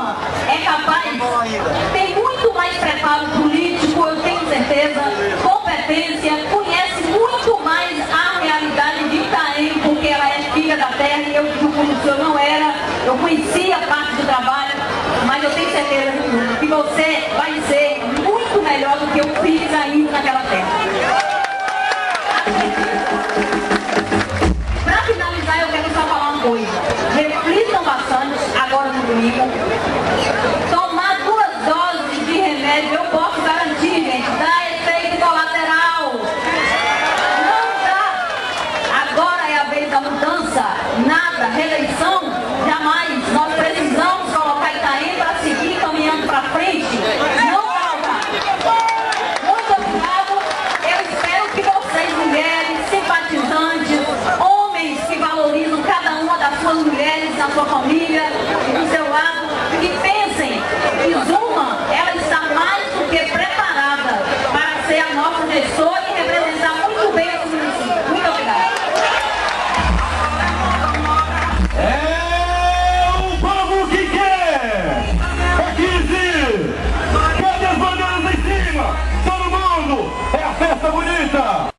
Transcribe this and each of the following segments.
Exuma é capaz, tem muito mais preparo político, eu tenho certeza, competência, conhece muito mais a realidade de Itaém, porque ela é filha da terra e eu, como o senhor não era, eu conhecia parte do trabalho, mas eu tenho certeza que você vai ser muito melhor do que eu fiz ainda naquela terra. Para finalizar, eu quero só falar uma coisa. Reflitam bastante agora no domingo. Tomar 2 doses de remédio, eu posso garantir, gente, dá efeito colateral. Não dá. Agora é a vez da mudança. Nada, reeleição, jamais. Nós precisamos colocar Itaém para seguir caminhando para frente. Não falta. Muito obrigado. Eu espero que vocês, mulheres, simpatizantes, homens que valorizam cada uma das suas mulheres, na sua família, do seu lado, que pensem que Exuma, ela está mais do que preparada para ser a nossa gestora e representar muito bem o município. Muito obrigada. É o povo que quer! É 15! Cadê as bandeiras em cima? Todo mundo! É a festa bonita!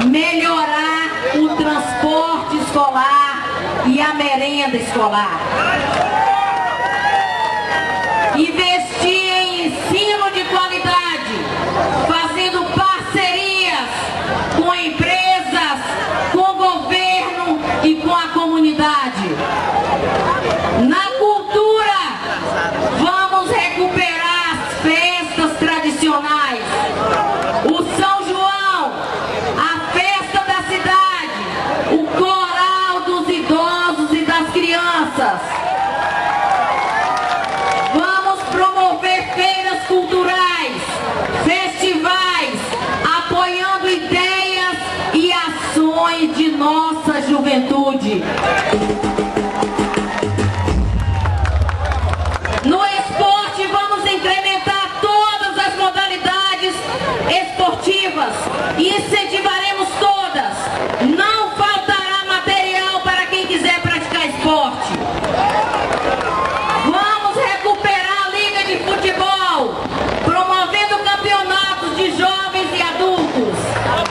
Melhorar o transporte escolar e a merenda escolar. Investir em ensino de qualidade, fazendo parcerias com empresas, com o governo e com a comunidade. Na cultura, vamos recuperar as festas tradicionais. O São João, a festa da cidade, o coral dos idosos e das crianças. Vamos promover feiras culturais, festivais, apoiando ideias e ações de nossa juventude. No esporte, vamos incrementar todas as modalidades esportivas e incentivaremos todas. Não faltará material para quem quiser praticar esporte. Vamos recuperar a Liga de Futebol, promovendo campeonatos de jovens e adultos.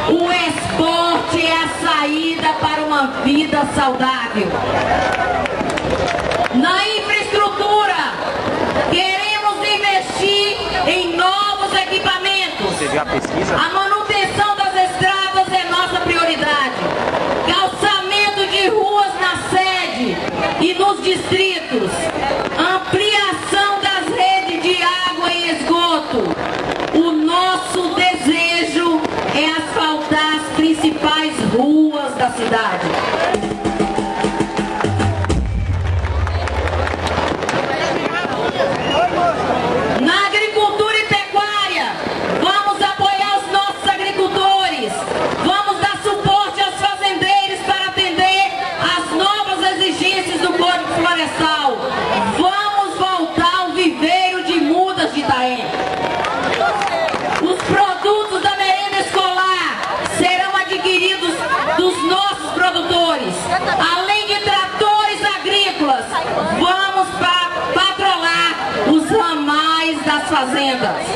O esporte é a saída para uma vida saudável. Na infraestrutura, queremos investir em novos equipamentos. Você viu a pesquisa? A manutenção das estradas é nossa prioridade. Calçamento de ruas na sede e nos distritos. Ampliação das redes de água e esgoto. O nosso desejo é asfaltar as principais ruas da cidade. Na agricultura e pecuária, vamos apoiar os nossos agricultores, vamos dar suporte aos fazendeiros para atender às novas exigências do Código Florestal. Vamos voltar ao viveiro de mudas de Itaém. Os produtos da merenda escolar serão adquiridos dos nossos produtores. Além de tratores agrícolas, vamos patrolar os ramais das fazendas.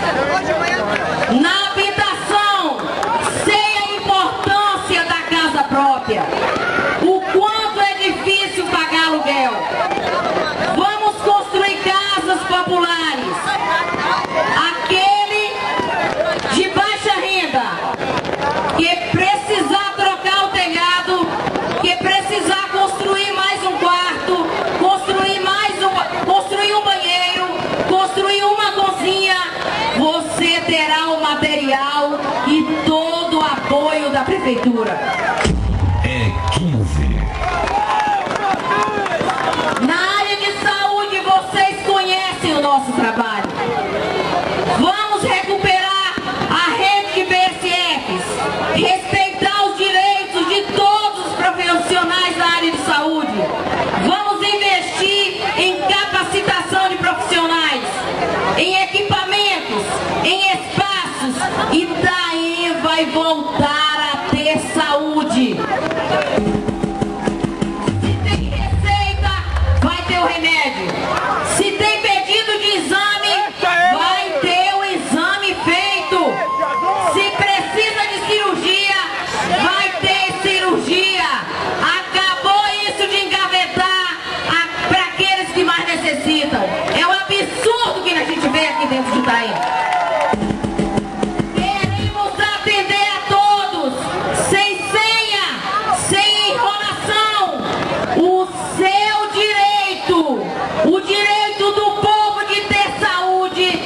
Na habitação, sei a importância da casa própria, o quanto é difícil pagar aluguel. Vamos construir casas populares. Aquele de baixa renda que precisar trocar o telhado, que precisar construir mais um quarto, construir um banheiro, construir uma cozinha, você terá o material e todo o apoio da prefeitura. É 15. Na área de saúde, vocês conhecem o nosso trabalho. Vamos recuperar a rede de BSFs, respeitar os direitos de todos os profissionais da área de saúde. Vamos investir em capacitação de profissionais, em equipamentos, em espaços e saúde. Se tem receita, vai ter o remédio. Se tem pedido de exame, vai ter o exame feito. Se precisa de cirurgia, vai ter cirurgia. Acabou isso de engavetar para aqueles que mais necessitam. É um absurdo que a gente vê aqui dentro de Itaim. Queremos atender a todos, sem senha, sem enrolação. O seu direito, o direito do povo de ter saúde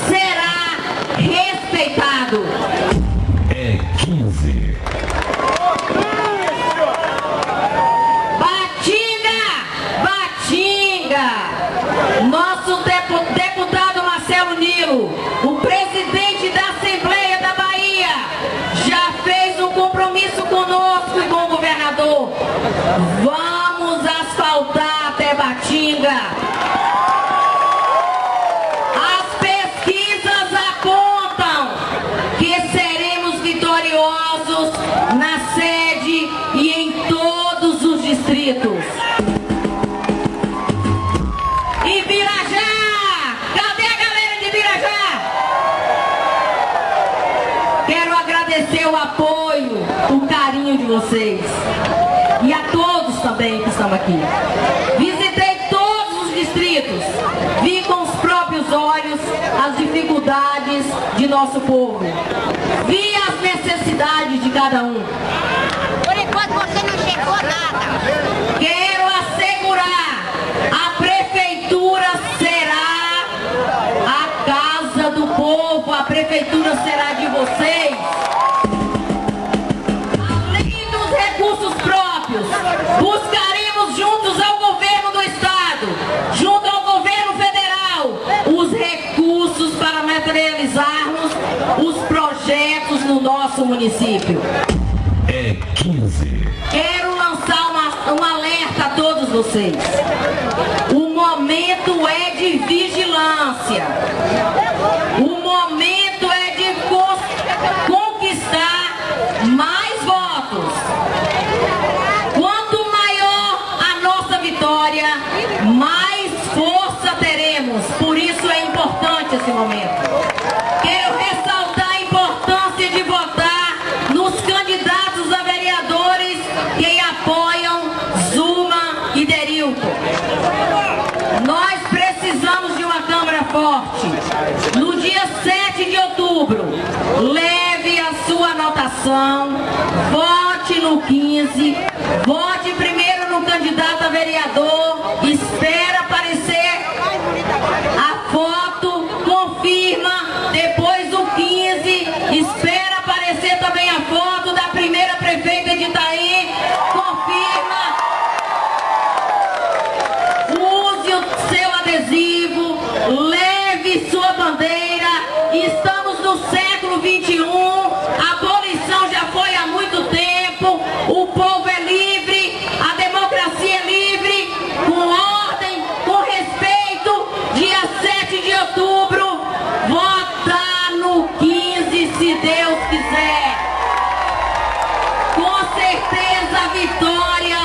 será respeitado. É 15. Nosso deputado Marcelo Nilo, o presidente da Assembleia da Bahia, já fez um compromisso conosco e com o governador. Vamos asfaltar até Batinga. As pesquisas apontam que seremos vitoriosos na sede e em todos os distritos. Agradecer o apoio, o carinho de vocês e a todos também que estão aqui. Visitei todos os distritos, vi com os próprios olhos as dificuldades de nosso povo, vi as necessidades de cada um. Por enquanto você não chegou nada. Quero assegurar, a prefeitura será a casa do povo, a prefeitura será de vocês. Buscaremos juntos ao governo do estado, junto ao governo federal, os recursos para materializarmos os projetos no nosso município. É 15. Quero lançar um alerta a todos vocês. O momento é de vigilância. O momento é de conquistar mais votos. Quanto maior a nossa vitória, mais força teremos. Por isso é importante esse momento. Quero ressaltar a importância de votar nos candidatos a vereadores que apoiam Zuma e Derilton. Nós precisamos de uma Câmara forte. No dia 7 de outubro, leve a sua anotação, vote no 15, vote primeiro no candidato a vereador, espera aparecer a foto, confirma, depois o 15, espera aparecer também a foto da primeira prefeita de Itaim, confirma, use o seu adesivo, leve sua bandeira. Estamos no século 21, a abolição já foi há muito tempo, o povo é livre, a democracia é livre, com ordem, com respeito. Dia 7 de outubro, votar no 15, se Deus quiser. Com certeza a vitória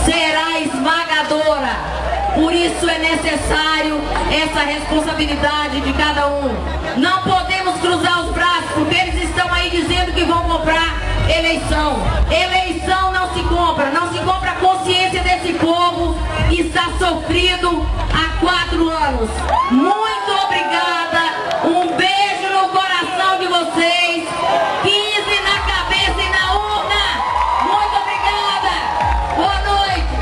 será esmagadora. Por isso é necessário essa responsabilidade de cada um. Não podemos cruzar os braços, porque eles estão aí dizendo que vão comprar eleição. Eleição não se compra a consciência desse povo que está sofrido há 4 anos. Muito obrigada, um beijo no coração de vocês, 15 na cabeça e na urna. Muito obrigada, boa noite.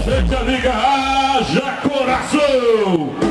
Gente amiga, haja coração!